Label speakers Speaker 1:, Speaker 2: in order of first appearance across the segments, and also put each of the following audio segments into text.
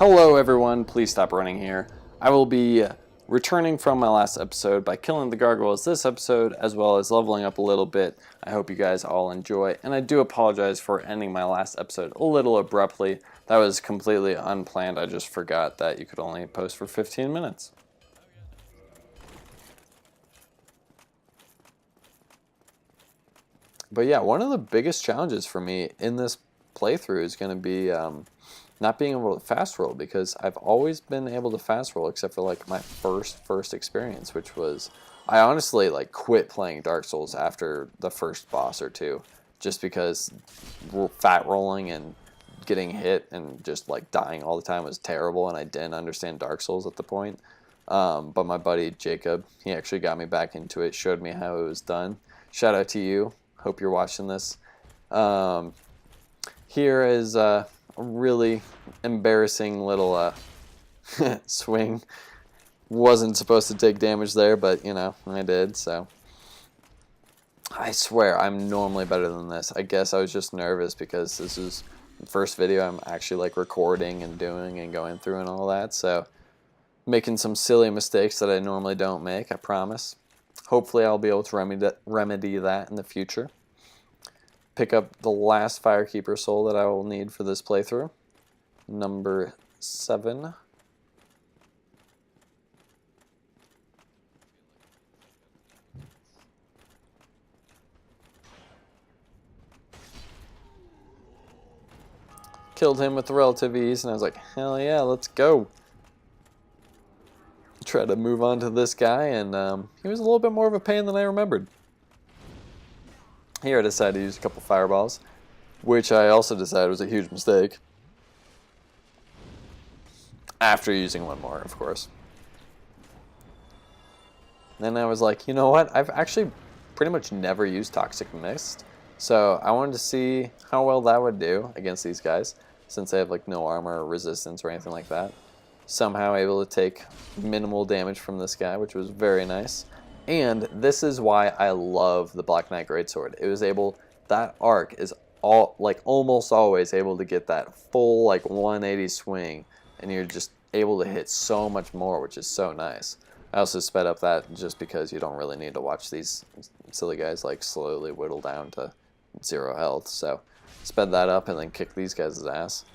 Speaker 1: Hello everyone, please stop running here. I will be returning from my last episode by killing the Gargoles this episode, as well as leveling up a little bit. I hope you guys all enjoy, and I do apologize for ending my last episode a little abruptly. That was completely unplanned. I just forgot that you could only post for 15 minutes. But yeah, one of the biggest challenges for me in this playthrough is going to be not being able to fast roll, because I've always been able to fast roll except for like my first experience, which was I honestly like quit playing Dark Souls after the first boss or two, just because fat rolling and getting hit and just like dying all the time was terrible, and I didn't understand Dark Souls at the point. But my buddy Jacob, he actually got me back into it, showed me how it was done. Shout out to you. Hope you're watching this. Here is a really embarrassing little swing. Wasn't supposed to take damage there, but you know, I did, so. I swear I'm normally better than this. I guess I was just nervous because this is the first video I'm actually like recording and doing and going through and all that, so making some silly mistakes that I normally don't make, I promise. Hopefully I'll be able to remedy that in the future. Pick up the last Firekeeper soul that I will need for this playthrough. Number 7. Killed him with relative ease, and I was like, hell yeah, let's go. Try to move on to this guy, and he was a little bit more of a pain than I remembered. Here I decided to use a couple fireballs, which I also decided was a huge mistake. After using one more, of course. Then I was like, you know what? I've actually pretty much never used Toxic Mist, so I wanted to see how well that would do against these guys, since they have like no armor or resistance or anything like that. Somehow able to take minimal damage from this guy, which was very nice. And this is why I love the Black Knight Greatsword. It was able, that arc is almost always able to get that full like 180 swing, and you're just able to hit so much more, which is so nice. I also sped up that just because you don't really need to watch these silly guys like slowly whittle down to 0 health. So sped that up and then kicked these guys' ass.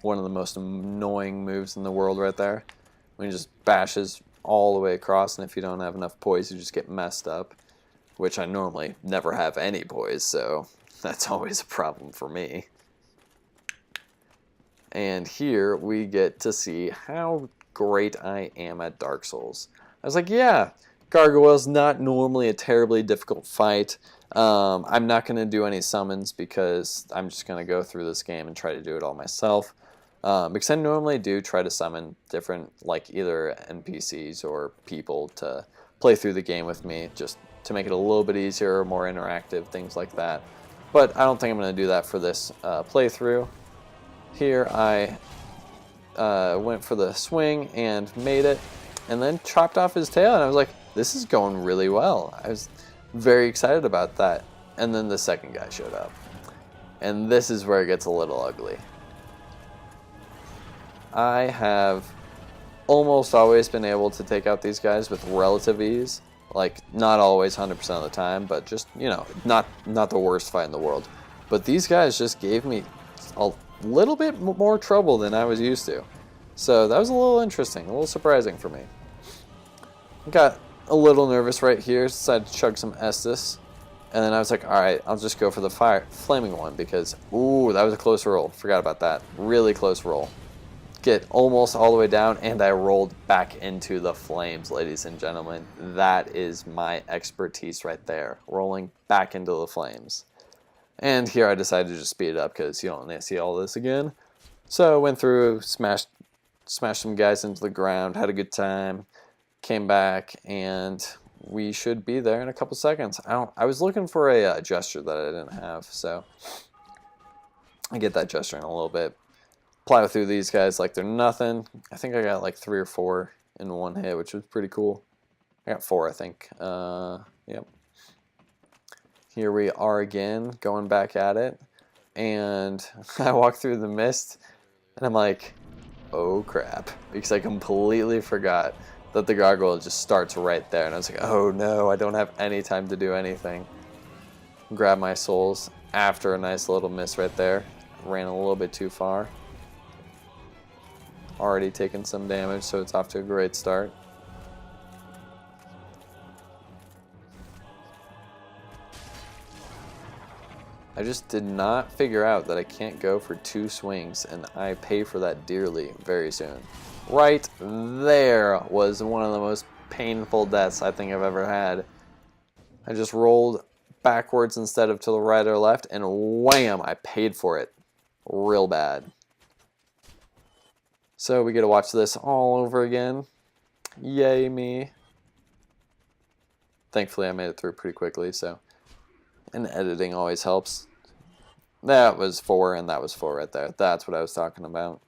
Speaker 1: One of the most annoying moves in the world right there. When he just bashes all the way across, and if you don't have enough poise, you just get messed up. Which I normally never have any poise, so that's always a problem for me. And here we get to see how great I am at Dark Souls. I was like, yeah, Gargoyle's not normally a terribly difficult fight. I'm not going to do any summons because I'm just going to go through this game and try to do it all myself. Because I normally do try to summon different, like either NPCs or people to play through the game with me, just to make it a little bit easier, more interactive, things like that. But I don't think I'm going to do that for this playthrough. Here I went for the swing and made it, and then chopped off his tail, and I was like, this is going really well. I was very excited about that. And then the second guy showed up. And this is where it gets a little ugly. I have almost always been able to take out these guys with relative ease. Like, not always 100% of the time, but just, you know, not the worst fight in the world. But these guys just gave me a little bit more trouble than I was used to. So that was a little interesting, a little surprising for me. Got a little nervous right here, decided to chug some Estus. And then I was like, alright, I'll just go for the flaming one because, ooh, that was a close roll. Forgot about that. Really close roll. Get almost all the way down, and I rolled back into the flames, ladies and gentlemen. That is my expertise right there, rolling back into the flames. And here I decided to just speed it up because you don't need to see all this again. So I went through, smashed some guys into the ground, had a good time, came back, and we should be there in a couple seconds. I was looking for a gesture that I didn't have, so I get that gesture in a little bit. Plow through these guys like they're nothing. I think I got like 3 or 4 in one hit, which was pretty cool. I got 4, I think. Yep. Here we are again, going back at it. And I walk through the mist, and I'm like, oh crap. Because I completely forgot that the gargoyle just starts right there. And I was like, oh no, I don't have any time to do anything. Grab my souls after a nice little miss right there. Ran a little bit too far. Already taken some damage, so it's off to a great start. I just did not figure out that I can't go for 2 swings, and I pay for that dearly very soon. Right there was one of the most painful deaths I think I've ever had. I just rolled backwards instead of to the right or left, and wham, I paid for it real bad. So we get to watch this all over again. Yay me. Thankfully I made it through pretty quickly, so. And editing always helps. That was 4 and that was 4 right there. That's what I was talking about.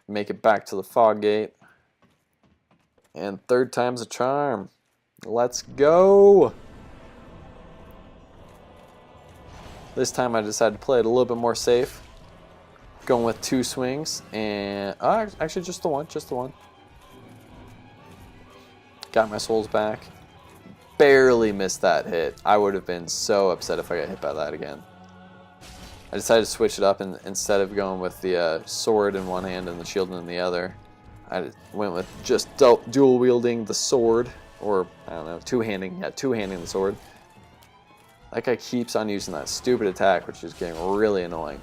Speaker 1: Make it back to the fog gate. And 3rd time's a charm. Let's go! This time I decided to play it a little bit more safe. Going with 2 swings, and actually just the one. Got my souls back. Barely missed that hit. I would have been so upset if I got hit by that again. I decided to switch it up, and instead of going with the sword in one hand and the shield in the other, I went with just dual wielding the sword, or I don't know, two-handing the sword. That guy keeps on using that stupid attack, which is getting really annoying.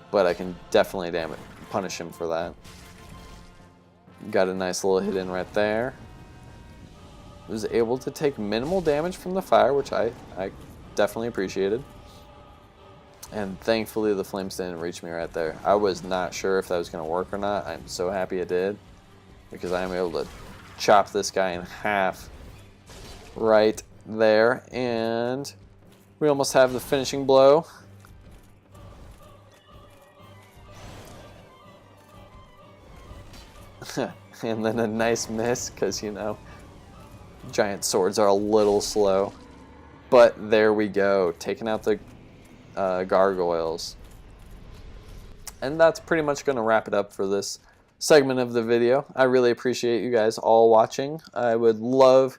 Speaker 1: But I can definitely punish him for that. Got a nice little hit in right there. Was able to take minimal damage from the fire, which I definitely appreciated. And thankfully the flames didn't reach me right there. I was not sure if that was going to work or not. I'm so happy it did, because I am able to chop this guy in half right there. And we almost have the finishing blow. And then a nice miss, because, you know, giant swords are a little slow. But there we go, taking out the gargoyles. And that's pretty much going to wrap it up for this segment of the video. I really appreciate you guys all watching. I would love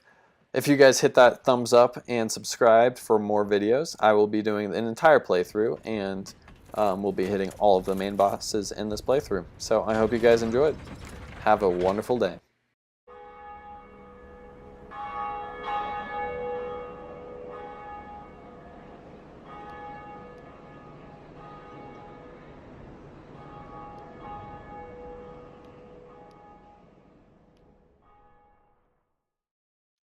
Speaker 1: if you guys hit that thumbs up and subscribe for more videos. I will be doing an entire playthrough, and we'll be hitting all of the main bosses in this playthrough. So I hope you guys enjoyed. Have a wonderful day.